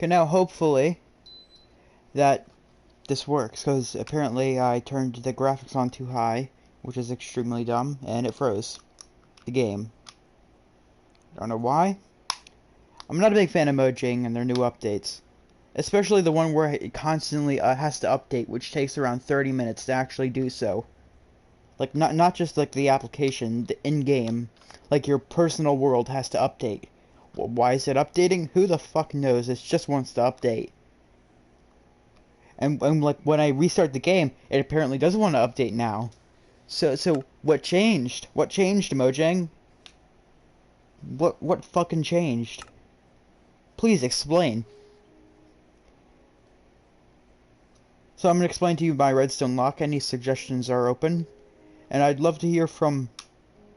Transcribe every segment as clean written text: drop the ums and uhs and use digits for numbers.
Okay, now hopefully that this works, because apparently I turned the graphics on too high, which is extremely dumb, and it froze the game. I don't know why. I'm not a big fan of Mojang and their new updates, especially the one where it constantly has to update, which takes around 30 minutes to actually do so. Like, not just like the application, the in-game, like your personal world has to update. Why is it updating? Who the fuck knows? It just wants to update. And like when I restart the game, it apparently doesn't want to update now. So what changed? What changed, Mojang? What fucking changed? Please explain. So I'm gonna explain to you my redstone lock. Any suggestions are open, and I'd love to hear from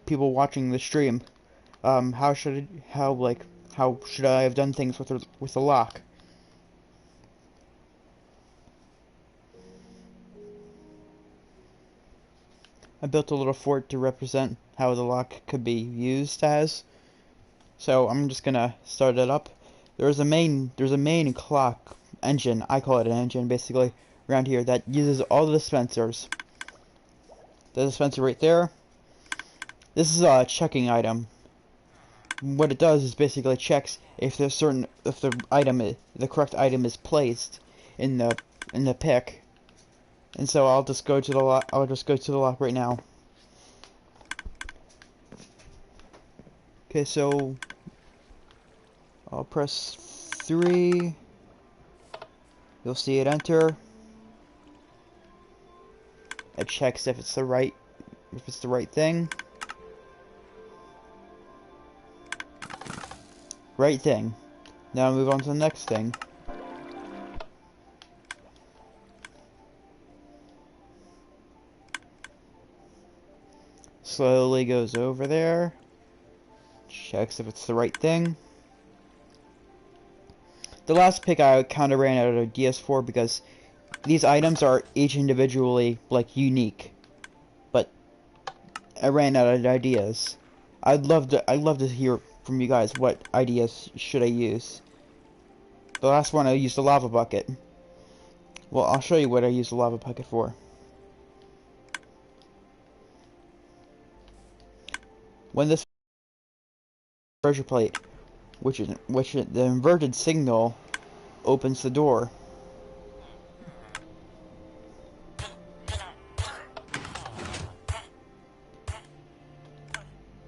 people watching the stream. How should I have done things with the lock? I built a little fort to represent how the lock could be used as. So I'm just gonna start it up. There's a main clock engine. I call it an engine basically around here that uses all the dispensers. There's a dispenser right there. This is a checking item. What it does is basically checks if the correct item is placed in the pick. And so I'll just go to the lock right now. Okay, so I'll press 3. You'll see it enter. It checks if it's the right thing. Right thing. Now move on to the next thing. Slowly goes over there. Checks if it's the right thing. The last pick I kind of ran out of ideas for because these items are each individually like unique, but I ran out of ideas. I'd love to hear from you guys. What ideas should I use? The last one I used a lava bucket. Well, I'll show you what I used the lava bucket for. When this pressure plate, the inverted signal opens the door.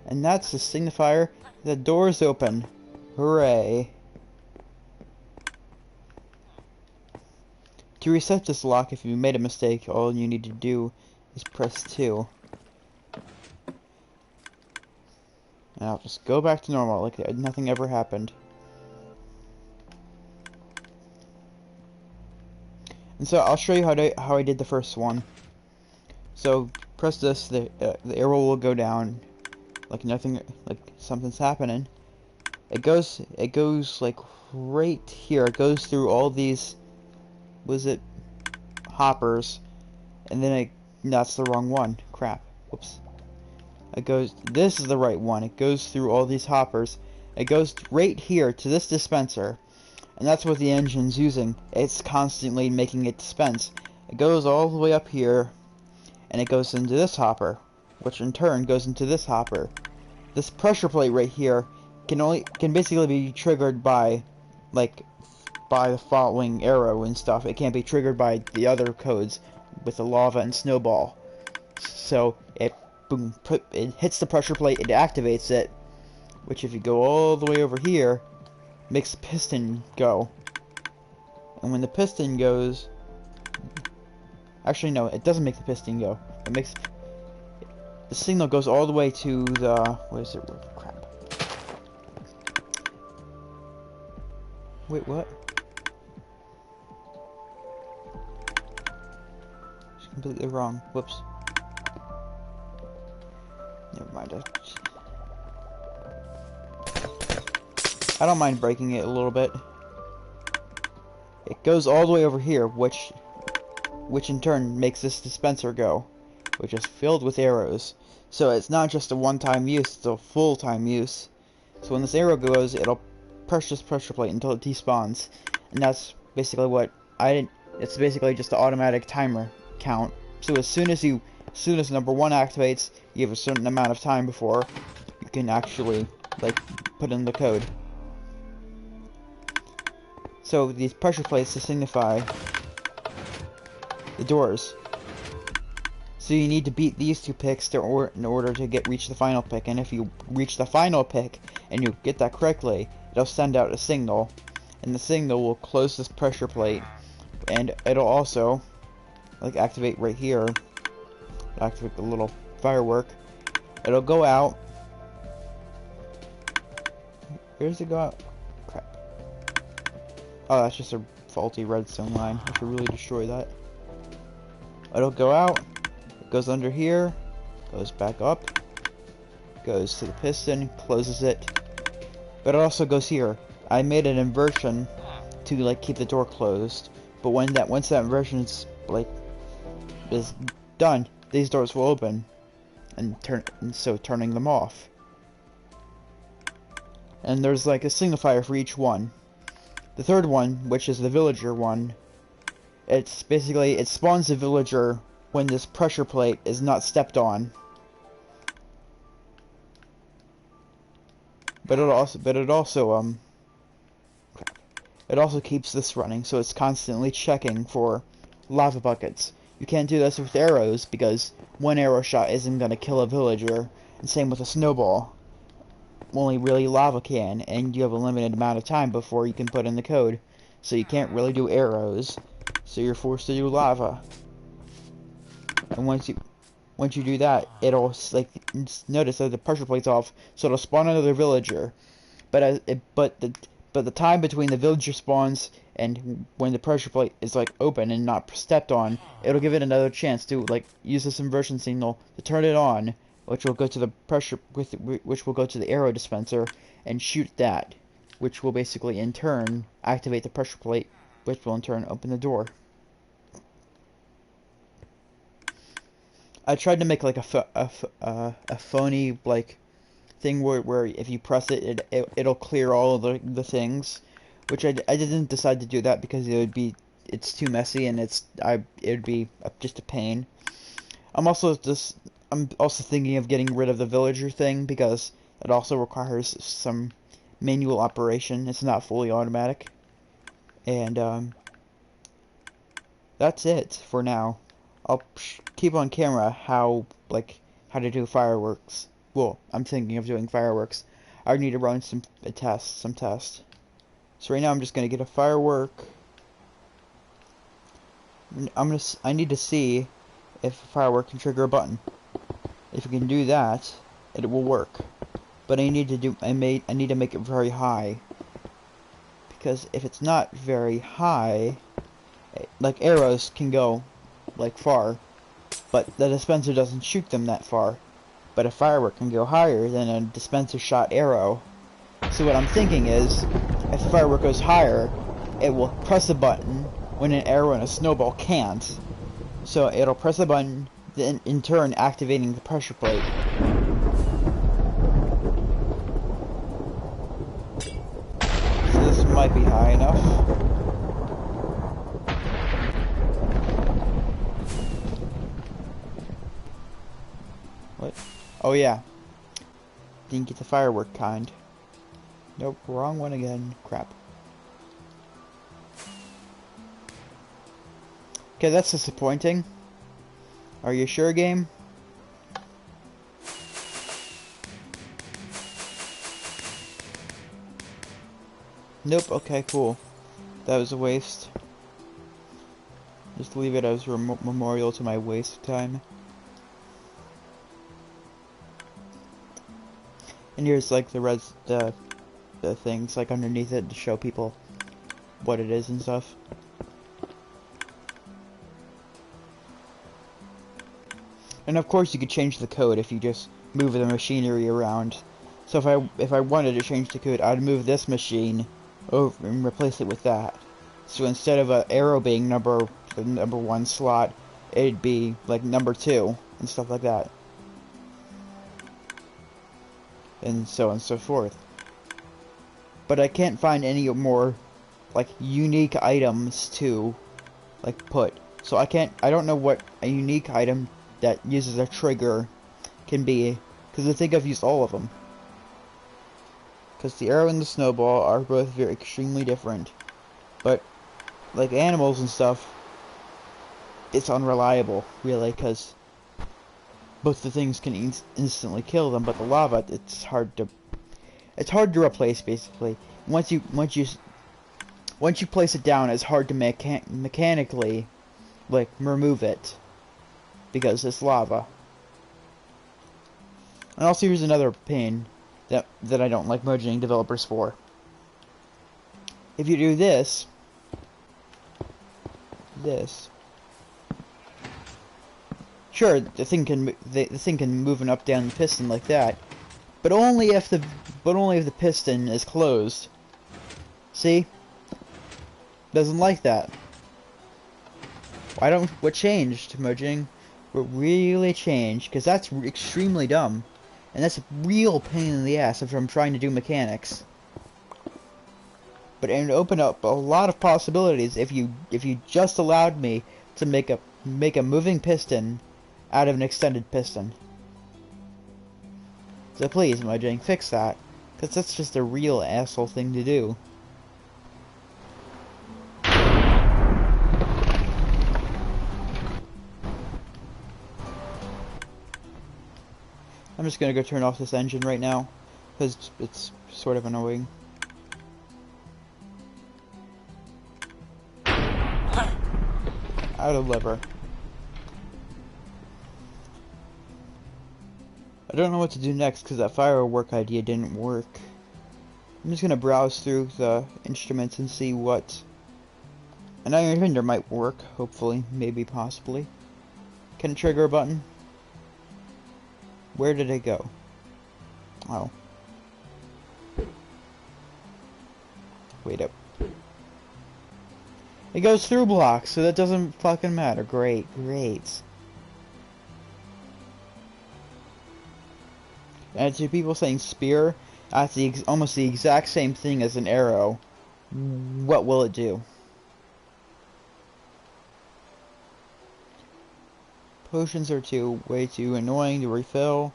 And that's the signifier the door is open. Hooray. To reset this lock, if you made a mistake, all you need to do is press 2. And I'll just go back to normal, like nothing ever happened. And so I'll show you how I did the first one. So press this, the arrow will go down, like nothing, like something's happening. It goes like right here. It goes through all these, hoppers, and then that's the wrong one. Crap. Whoops. This is the right one. It goes through all these hoppers. It goes right here to this dispenser, and that's what the engine's using. It's constantly making it dispense. It goes all the way up here, and it goes into this hopper, which in turn goes into this hopper. This pressure plate right here can basically be triggered by the following arrow and stuff. It can't be triggered by the other codes with the lava and snowball. So it hits the pressure plate, it activates it, which if you go all the way over here, makes the piston go. And when the piston goes, actually no, it doesn't make the piston go. It makes the signal goes all the way to the, crap. Wait, what? It's completely wrong. Whoops. Never mind. I don't mind breaking it a little bit. It goes all the way over here, which in turn makes this dispenser go, which is filled with arrows. So it's not just a one-time use, it's a full-time use. So when this arrow goes, it'll press this pressure plate until it despawns. and that's basically what I didn't. It's basically just the automatic timer count. So as soon as number 1 activates, you have a certain amount of time before you can actually like put in the code. So these pressure plates to signify the doors. So you need to beat these 2 picks in order to reach the final pick. And if you reach the final pick and you get that correctly, it'll send out a signal, and the signal will close this pressure plate, and it'll also like activate right here. Activate the little firework. It'll go out. Where does it go out? Crap. Oh, that's just a faulty redstone line. I should really destroy that. It'll go out. It goes under here. Goes back up. Goes to the piston. Closes it. But it also goes here. I made an inversion to like keep the door closed. But once that inversion is done, these doors will open and turning them off. And there's like a signifier for each one. The third one, which is the villager one, it's basically it spawns the villager when this pressure plate is not stepped on. But it also keeps this running, so it's constantly checking for lava buckets. You can't do this with arrows because one arrow shot isn't going to kill a villager, and same with a snowball. Only really lava can, and you have a limited amount of time before you can put in the code. So you can't really do arrows, so you're forced to do lava. And once you do that, it'll like notice that the pressure plate's off, so it'll spawn another villager. But the time between the villager spawns and when the pressure plate is like open and not stepped on, it'll give it another chance to like use this inversion signal to turn it on, which will go to the which will go to the arrow dispenser and shoot that, which will basically in turn activate the pressure plate, which will in turn open the door. I tried to make like a phony like thing where if you press it, it'll clear all of the things, which I didn't decide to do that because it's too messy and it would be just a pain. I'm also thinking of getting rid of the villager thing because it also requires some manual operation. It's not fully automatic. And that's it for now. I'll keep on camera how to do fireworks. Well, I'm thinking of doing fireworks. I need to run some tests. So right now I'm just gonna get a firework. I need to see if a firework can trigger a button. If we can do that, it will work. But I need to make it very high. Because if it's not very high, like arrows can go like far, but the dispenser doesn't shoot them that far. But a firework can go higher than a dispenser shot arrow. So what I'm thinking is, if the firework goes higher, it will press a button when an arrow and a snowball can't. So it'll press a button, then in turn activating the pressure plate. So this might be high enough. What? Oh yeah. Didn't get the firework kind. Nope, wrong one again. Crap. Okay, that's disappointing. Are you sure, game? Nope, okay, cool. That was a waste. Just leave it as a memorial to my waste time. And here's like the things like underneath it to show people what it is and stuff. And of course you could change the code if you just move the machinery around. So if I wanted to change the code, I'd move this machine over and replace it with that. So instead of an arrow being the number 1 slot, it'd be like number 2 and stuff like that. And so on and so forth. But I can't find any more like unique items to like put. So I don't know what a unique item that uses a trigger can be, because I think I've used all of them. Because the arrow and the snowball are both very extremely different, but like animals and stuff, it's unreliable really, because both the things can instantly kill them, but the lava, it's hard to replace basically. Once you place it down, it's hard to mechanically like remove it because it's lava. And also here's another pain that I don't like merging developers for. If you do this, sure, the thing can move and up down the piston like that, but only if the piston is closed. See? Doesn't like that. What changed, merging? What really changed? Because that's extremely dumb. And that's a real pain in the ass if I'm trying to do mechanics. But it would open up a lot of possibilities if you just allowed me to make a moving piston out of an extended piston. So please, merging, fix that. Because that's just a real asshole thing to do. I'm just gonna go turn off this engine right now, because it's sort of annoying. Out of lever. I don't know what to do next, because that firework idea didn't work. I'm just gonna browse through the instruments and see what... An iron hinder might work, hopefully, maybe, possibly. Can it trigger a button? Where did it go? Oh. Wait up. It goes through blocks, so that doesn't fucking matter. Great, great. And to people saying spear, that's almost the exact same thing as an arrow. What will it do? Potions are way too annoying to refill.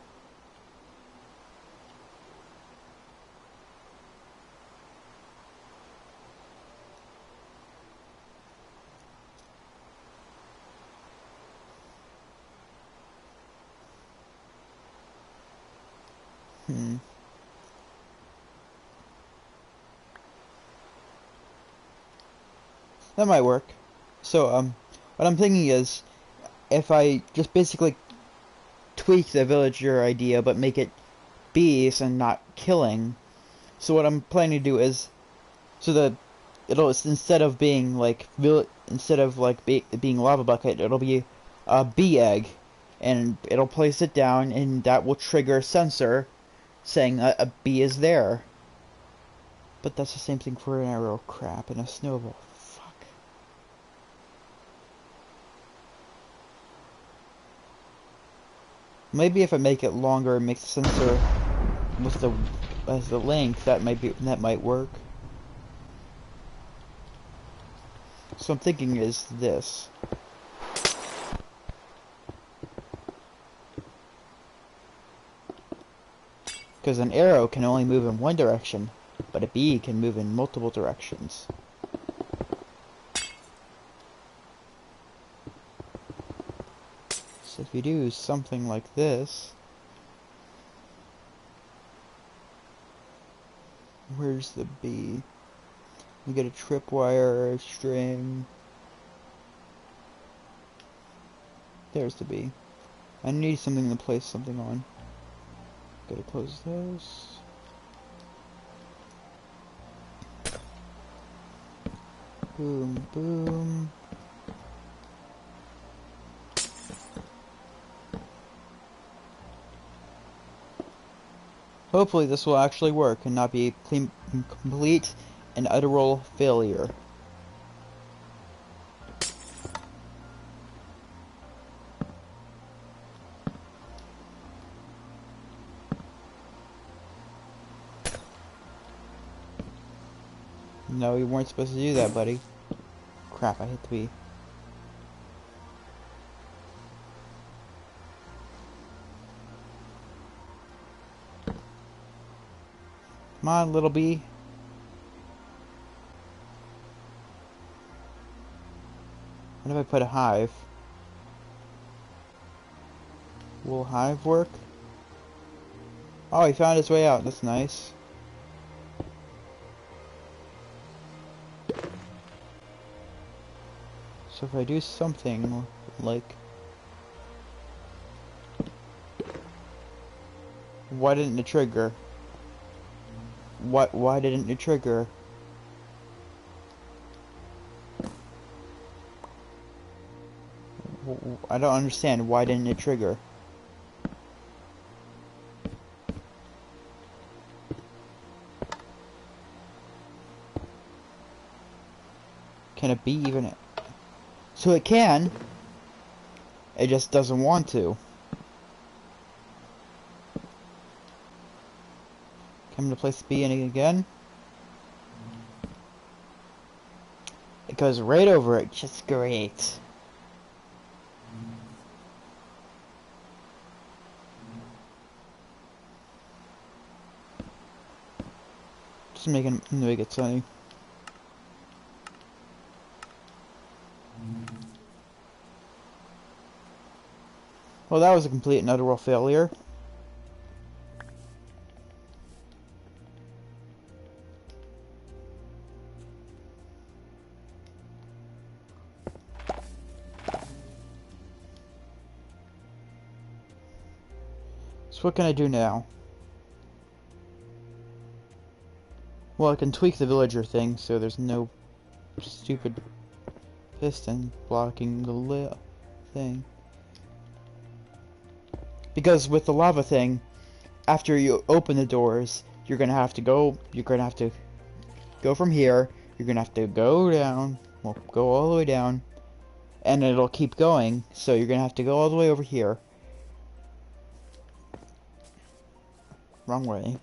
That might work. So, what I'm thinking is, if I just basically tweak the villager idea, but make it bees and not killing. So what I'm planning to do is, instead of being like being lava bucket, it'll be a bee egg, and it'll place it down, and that will trigger a sensor saying that a bee is there. But that's the same thing for an arrow. Crap, and a snowball. Fuck. Maybe if I make it longer and make the sensor with the length, that might work. So I'm thinking is this. Because an arrow can only move in one direction, but a bee can move in multiple directions. So if you do something like this... Where's the bee? You get a tripwire, a string... There's the bee. I need something to place something on. Gotta close this. Boom, boom. Hopefully this will actually work and not be a complete and utter failure. No, you weren't supposed to do that, buddy. Crap, I hit the bee. Come on, little bee. What if I put a hive? Will hive work? Oh, he found his way out. That's nice. So if I do something like... Why didn't it trigger? Why didn't it trigger? I don't understand. Why didn't it trigger? Can it be even... So it can. It just doesn't want to. Come to place the bee in again. It goes right over it. Just great. Just make it sunny. Well, that was a complete and utter failure. So what can I do now? Well, I can tweak the villager thing so there's no stupid piston blocking the thing. Because with the lava thing, after you open the doors, you're gonna have to go from here, you're gonna have to go down, well, go all the way down, and it'll keep going, so you're gonna have to go all the way over here. Wrong way.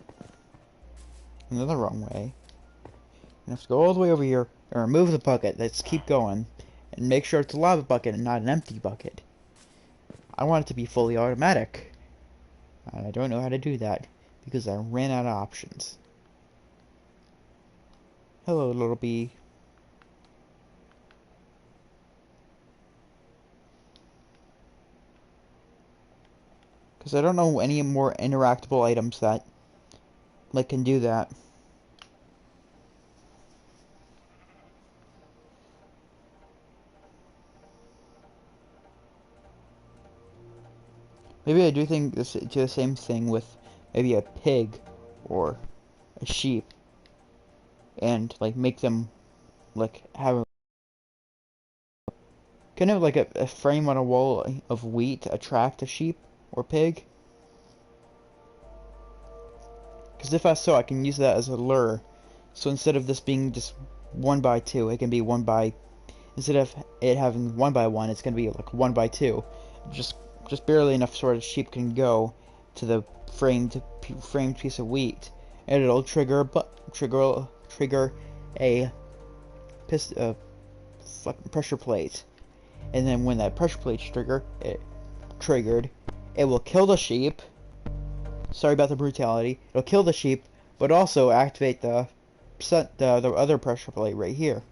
Another wrong way. You have to go all the way over here and remove the bucket. Let's keep going. And make sure it's a lava bucket and not an empty bucket. I want it to be fully automatic. I don't know how to do that because I ran out of options. Hello, little bee. Because I don't know any more interactable items that like can do that. Maybe I do think do the same thing with maybe a pig or a sheep, and like make them like have kind of like a frame on a wall of wheat attract a sheep or pig. Because if so, I can use that as a lure. So instead of this being just 1x2, it can be instead of it having 1x1, it's gonna be like 1x2. Just barely enough so the sheep can go to the framed piece of wheat, and it'll trigger a fucking pressure plate. And then when that pressure plate's triggered, it will kill the sheep. Sorry about the brutality. It'll kill the sheep, but also activate the other pressure plate right here.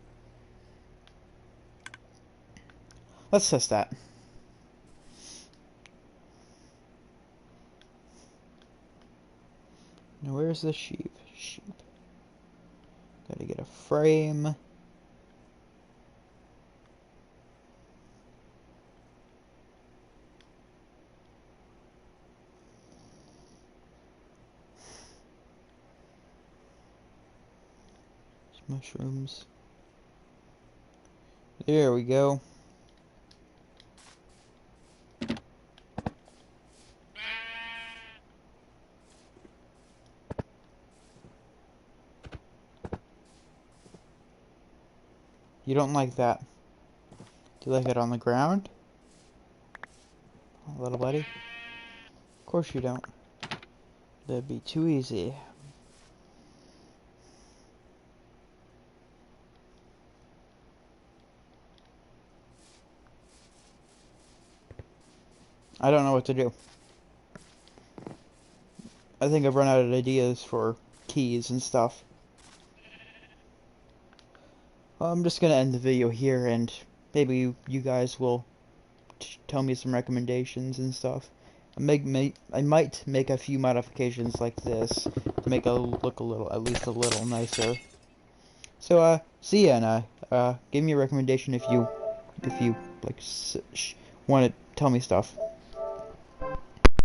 Let's test that. Now where's the sheep? Gotta get a frame. Mushrooms. There we go. You don't like that. Do you like it on the ground? Little buddy? Of course you don't. That'd be too easy. I don't know what to do. I think I've run out of ideas for keys and stuff. I'm just gonna end the video here, and maybe you guys will tell me some recommendations and stuff. I might make a few modifications like this to make it look a little, at least a little nicer. So, see ya, and give me a recommendation if you like want to tell me stuff.